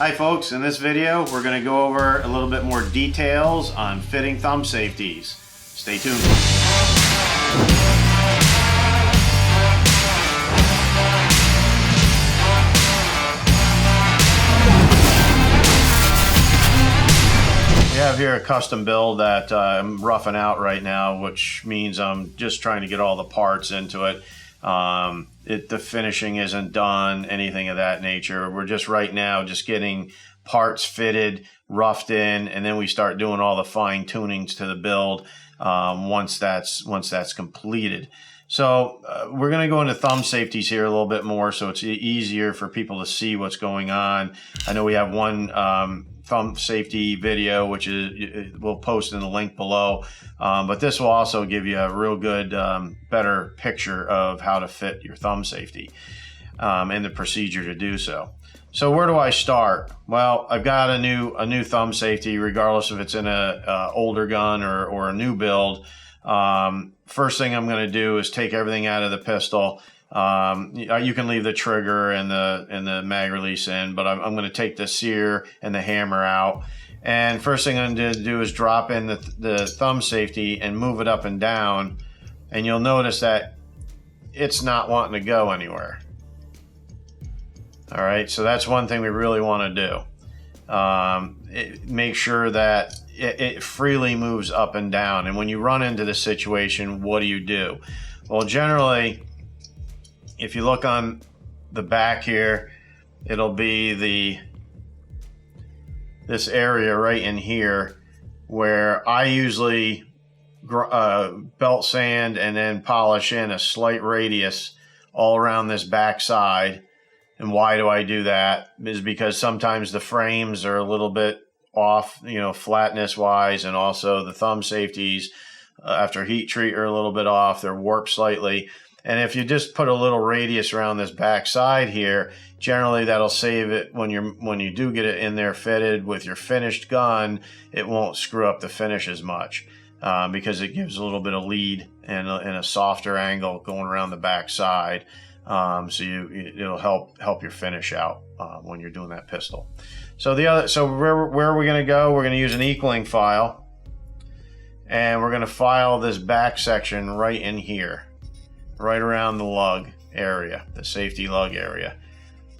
Hi folks, in this video we're going to go over a little bit more details on fitting thumb safeties. Stay tuned. We have here a custom build that I'm roughing out right now, which means I'm just trying to get all the parts into it. The finishing isn't done, anything of that nature. We're just right now just getting parts fitted, roughed in, and then we start doing all the fine tunings to the build once that's completed. So we're going to go into thumb safeties here a little bit more so it's easier for people to see what's going on. I know we have one thumb safety video, which is we'll post in the link below, but this will also give you a real good better picture of how to fit your thumb safety and the procedure to do so. So where do I start? Well, I've got a new thumb safety, regardless if it's in a older gun or a new build. First thing I'm going to do is take everything out of the pistol. You can leave the trigger and the mag release in, but I'm going to take the sear and the hammer out. And first thing I'm going to do is drop in the thumb safety and move it up and down. And you'll notice that it's not wanting to go anywhere. All right, so that's one thing we really want to do. Make sure that it freely moves up and down. And when you run into this situation, what do? Well, generally, if you look on the back here, it'll be this area right in here where I usually belt sand and then polish in a slight radius all around this back side. And why do I do that? Is because sometimes the frames are a little bit off, flatness wise, and also the thumb safeties after heat treat are a little bit off. They're warped slightly. And if you just put a little radius around this back side here, generally that'll save it when you do get it in there fitted with your finished gun. It won't screw up the finish as much because it gives a little bit of lead and a softer angle going around the back side. So it'll help your finish out when you're doing that pistol. So where are we going to go? We're going to use an equaling file, and we're going to file this back section right in here, right around the lug area, the safety lug area.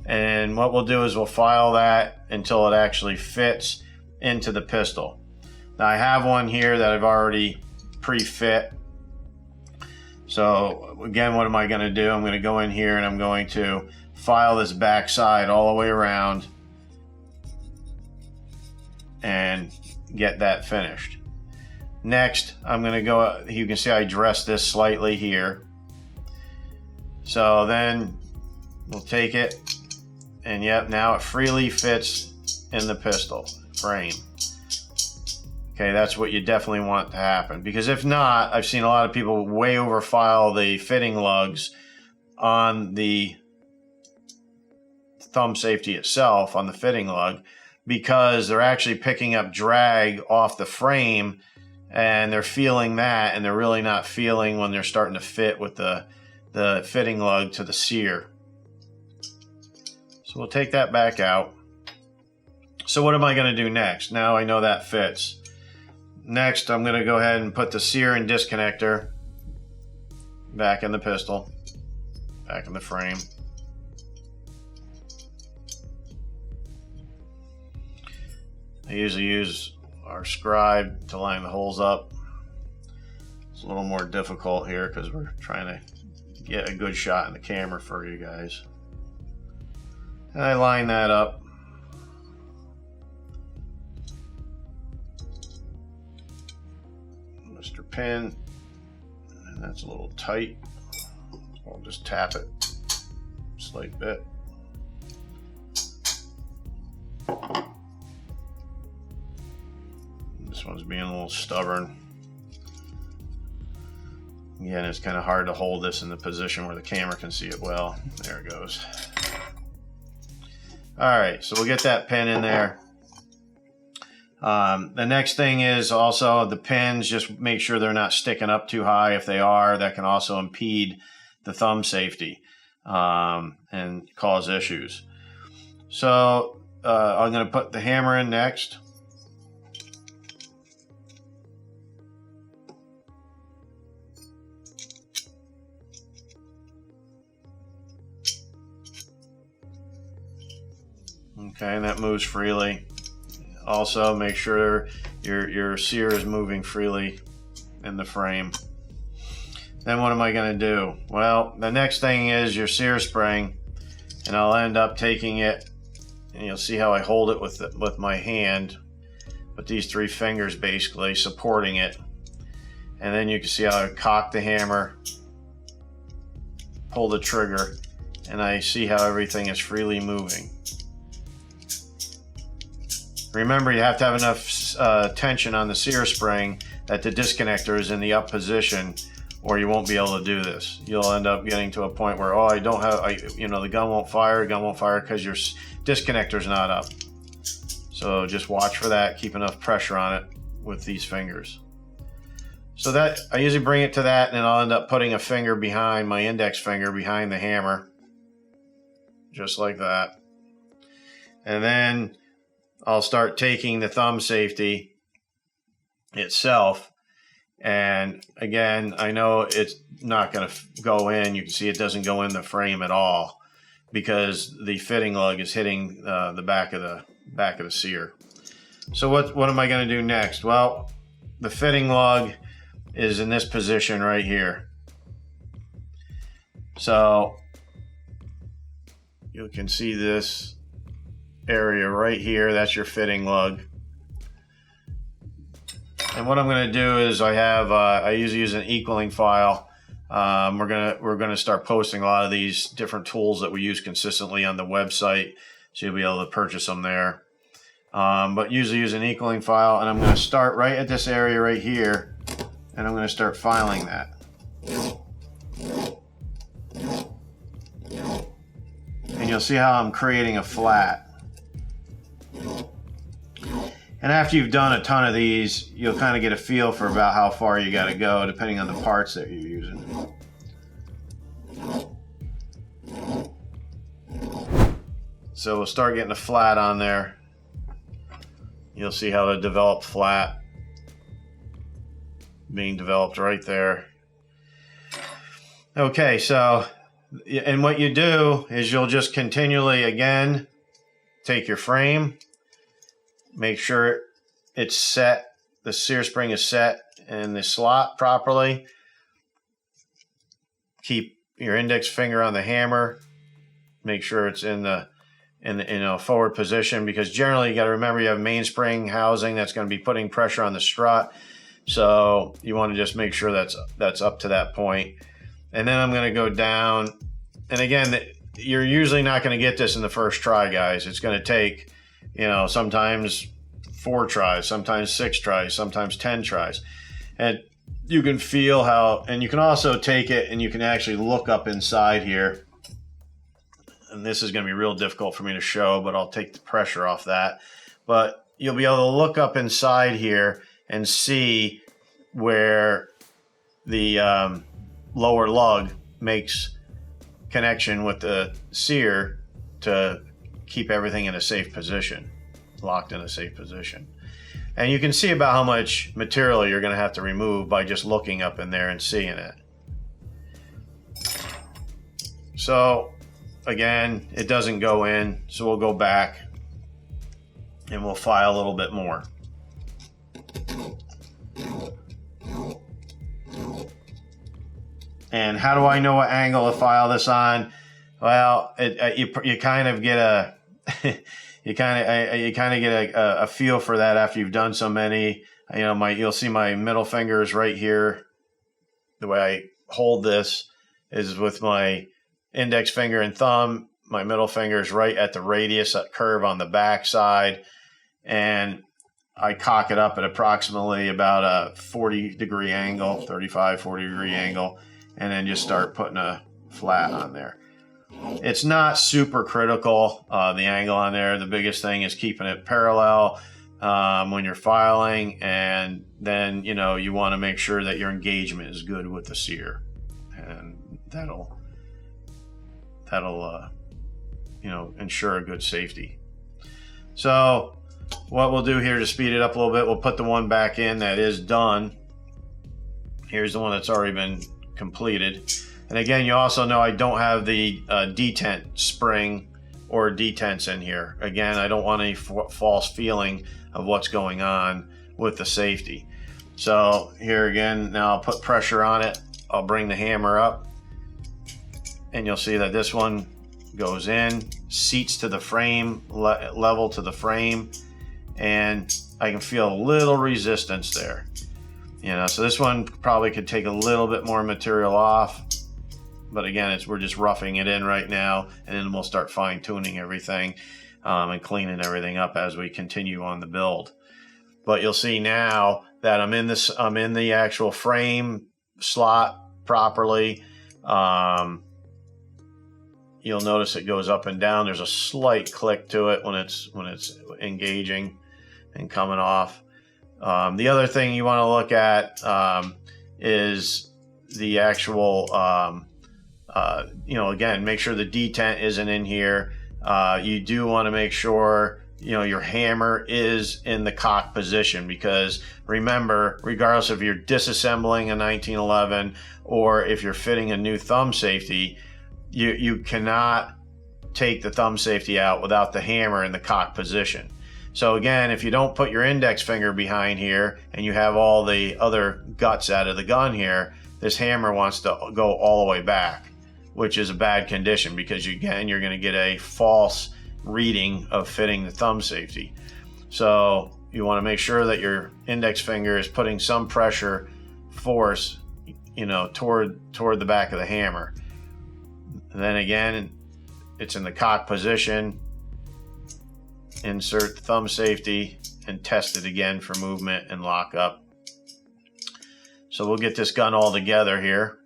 And what we'll do is we'll file that until it actually fits into the pistol. Now I have one here that I've already pre-fit. So again, what am I going to do? I'm going to go in here and I'm going to file this back side all the way around and get that finished. Next, I'm going to go, you can see I dressed this slightly here. So then we'll take it, and yep, now it freely fits in the pistol frame. Okay, that's what you definitely want to happen, because if not, I've seen a lot of people way overfile the fitting lugs on the thumb safety itself, on the fitting lug, because they're actually picking up drag off the frame, and they're feeling that, and they're really not feeling when they're starting to fit with the fitting lug to the sear. So we'll take that back out. So what am I going to do next? Now I know that fits. Next, I'm going to go ahead and put the sear and disconnector back in the pistol, back in the frame. I usually use our scribe to line the holes up. It's a little more difficult here because we're trying to get a good shot in the camera for you guys. And I line that up. Mr. Pin, and that's a little tight. I'll just tap it a slight bit. This one's being a little stubborn. Again, it's kind of hard to hold this in the position where the camera can see it well. There it goes. All right, so we'll get that pin in there. The next thing is also the pins, just make sure they're not sticking up too high. If they are, that can also impede the thumb safety and cause issues. So I'm going to put the hammer in next. Okay, and that moves freely. Also, make sure your sear is moving freely in the frame. Then what am I going to do? Well, the next thing is your sear spring, and I'll end up taking it, and you'll see how I hold it with my hand, with these 3 fingers basically supporting it. And then you can see how I cock the hammer, pull the trigger, and I see how everything is freely moving. Remember, you have to have enough tension on the sear spring that the disconnector is in the up position, or you won't be able to do this. You'll end up getting to a point where, oh, the gun won't fire because your disconnector's not up. So just watch for that. Keep enough pressure on it with these fingers. So that I usually bring it to that, and then I'll end up putting a finger behind my index finger behind the hammer, just like that. And then I'll start taking the thumb safety itself, and again, I know it's not going to go in. You can see it doesn't go in the frame at all because the fitting lug is hitting the back of the sear. So what am I going to do next? Well, the fitting lug is in this position right here. So you can see this area right here. That's your fitting lug. And what I'm going to do is I usually use an equaling file. We're gonna start posting a lot of these different tools that we use consistently on the website, so you'll be able to purchase them there. But usually use an equaling file, and I'm going to start right at this area right here, and I'm going to start filing that. And you'll see how I'm creating a flat. And after you've done a ton of these, you'll kind of get a feel for about how far you got to go, depending on the parts that you're using. So we'll start getting a flat on there. You'll see how the developed flat being developed right there. Okay, so, and what you do is you'll just continually, again, take your frame, make sure it's set, the sear spring is set in the slot properly. Keep your index finger on the hammer, make sure it's in a forward position, because generally you got to remember you have mainspring housing that's going to be putting pressure on the strut. So you want to just make sure that's up to that point. And then I'm going to go down. And again, you're usually not going to get this in the first try, guys. It's going to take, sometimes 4 tries, sometimes 6 tries, sometimes 10 tries. And you can feel how, and you can also take it and you can actually look up inside here. And this is going to be real difficult for me to show, but I'll take the pressure off that. But you'll be able to look up inside here and see where the lower lug makes connection with the sear to keep everything in a safe position, locked in a safe position. And you can see about how much material you're going to have to remove by just looking up in there and seeing it. So again, it doesn't go in, so we'll go back and we'll file a little bit more. And how do I know what angle to file this on? Well, you kind of get a you kind of get a feel for that after you've done so many. You'll see my middle finger is right here. The way I hold this is with my index finger and thumb. My middle finger is right at the radius, that curve on the back side, and I cock it up at approximately about a 40-degree angle, 35, 40-degree angle, and then just start putting a flat on there. It's not super critical, the angle on there. The biggest thing is keeping it parallel when you're filing, and then you want to make sure that your engagement is good with the sear, and that'll ensure a good safety. So what we'll do here to speed it up a little bit, we'll put the one back in that is done. Here's the one that's already been completed. And again, you also know I don't have the detent spring or detents in here. Again, I don't want any false feeling of what's going on with the safety. So here again, now I'll put pressure on it. I'll bring the hammer up, and you'll see that this one goes in, seats to the frame, level to the frame, and I can feel a little resistance there. You know, so this one probably could take a little bit more material off. But again, we're just roughing it in right now, and then we'll start fine-tuning everything and cleaning everything up as we continue on the build. But you'll see now that I'm in the actual frame slot properly. You'll notice it goes up and down. There's a slight click to it when it's engaging and coming off. The other thing you want to look at is the actual. You know, again, make sure the detent isn't in here. You do want to make sure, you know, your hammer is in the cock position, because remember, regardless if you're disassembling a 1911 or if you're fitting a new thumb safety, you cannot take the thumb safety out without the hammer in the cock position. So again, if you don't put your index finger behind here and you have all the other guts out of the gun here, this hammer wants to go all the way back, which is a bad condition, because again, you're going to get a false reading of fitting the thumb safety. So you want to make sure that your index finger is putting some pressure, force, you know, toward the back of the hammer. And then again, it's in the cock position. Insert the thumb safety and test it again for movement and lock up. So we'll get this gun all together here.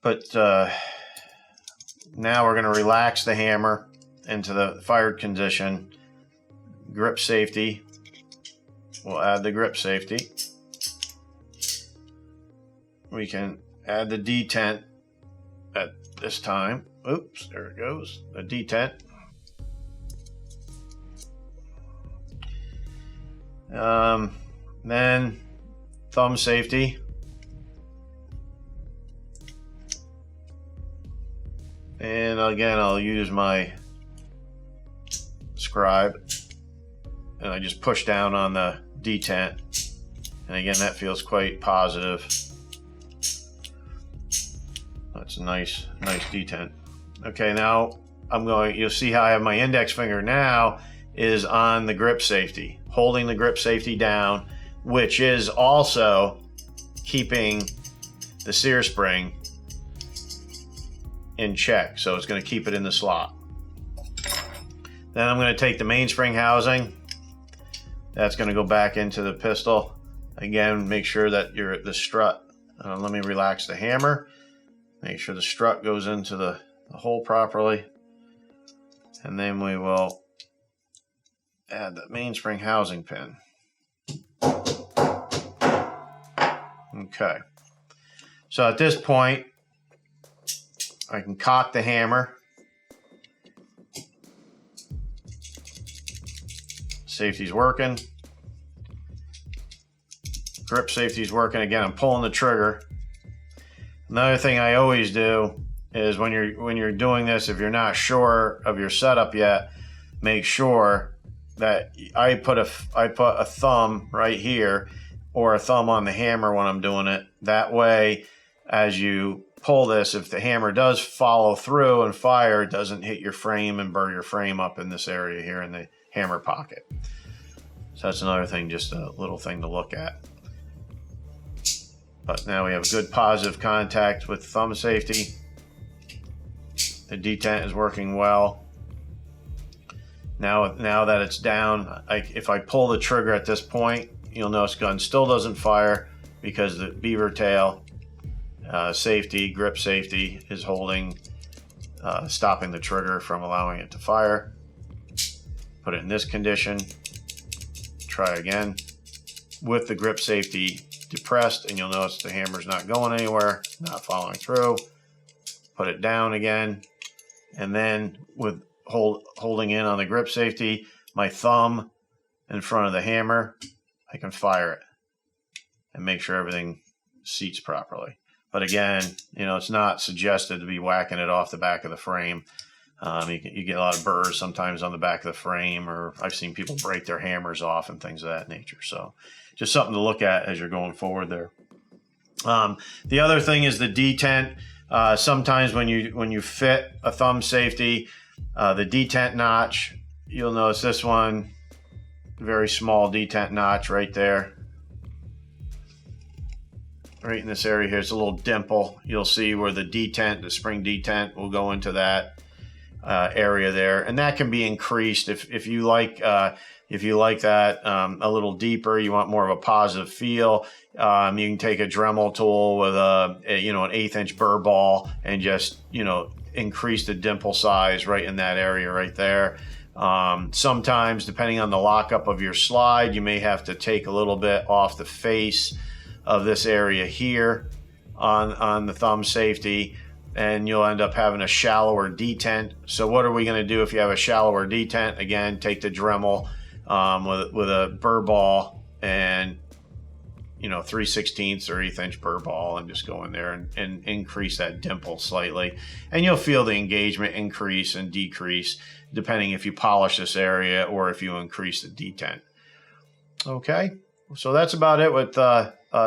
But now we're going to relax the hammer into the fired condition. Grip safety. We'll add the grip safety. We can add the detent at this time. Oops, there it goes. The detent. Then thumb safety. And again, I'll use my scribe, and I just push down on the detent. And again, that feels quite positive. That's a nice detent. Okay, now you'll see how I have my index finger now is on the grip safety, holding the grip safety down, which is also keeping the sear spring in check. So it's going to keep it in the slot. Then I'm going to take the mainspring housing. That's going to go back into the pistol. Again, make sure that you're at the strut. Let me relax the hammer. Make sure the strut goes into the hole properly. And then we will add the mainspring housing pin. Okay. So at this point, I can cock the hammer. Safety's working. Grip safety's working. Again, I'm pulling the trigger. Another thing I always do is when you're doing this, if you're not sure of your setup yet, make sure that I put a thumb right here or a thumb on the hammer when I'm doing it. That way, as you pull this, if the hammer does follow through and fire, it doesn't hit your frame and burr your frame up in this area here in the hammer pocket. So that's another thing, just a little thing to look at. But now we have good positive contact with thumb safety. The detent is working well. Now that it's down, if I pull the trigger at this point, you'll notice gun still doesn't fire because the beaver tail safety, grip safety is holding, stopping the trigger from allowing it to fire. Put it in this condition. Try again with the grip safety depressed, and you'll notice the hammer's not going anywhere, not following through. Put it down again, and then with holding in on the grip safety, my thumb in front of the hammer, I can fire it and make sure everything seats properly. But again, you know, it's not suggested to be whacking it off the back of the frame. You get a lot of burrs sometimes on the back of the frame, or I've seen people break their hammers off and things of that nature. So just something to look at as you're going forward there. The other thing is the detent. Sometimes when you fit a thumb safety, the detent notch, you'll notice this one, very small detent notch right there. Right in this area here, it's a little dimple. You'll see where the detent, the spring detent, will go into that area there, and that can be increased if you like that a little deeper. You want more of a positive feel. You can take a Dremel tool with an 1/8 inch burr ball and just increase the dimple size right in that area right there. Sometimes, depending on the lockup of your slide, you may have to take a little bit off the face of this area here on the thumb safety, and you'll end up having a shallower detent. So what are we going to do if you have a shallower detent? Again, take the Dremel with a burr ball and 3/16 or 1/8 inch burr ball, and just go in there and increase that dimple slightly, and you'll feel the engagement increase and decrease depending if you polish this area or if you increase the detent. Okay, so that's about it with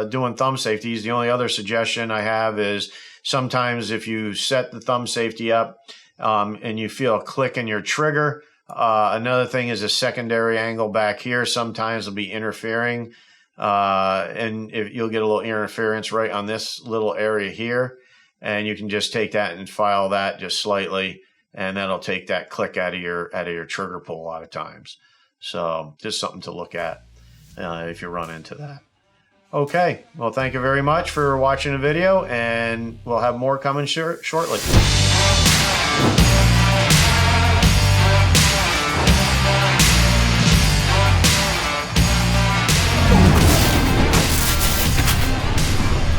doing thumb safeties. The only other suggestion I have is sometimes if you set the thumb safety up and you feel a click in your trigger, another thing is a secondary angle back here sometimes will be interfering, and you'll get a little interference right on this little area here, and you can just take that and file that just slightly, and that'll take that click out of your trigger pull a lot of times. So just something to look at if you run into that. Okay, well, thank you very much for watching the video, and we'll have more coming shortly.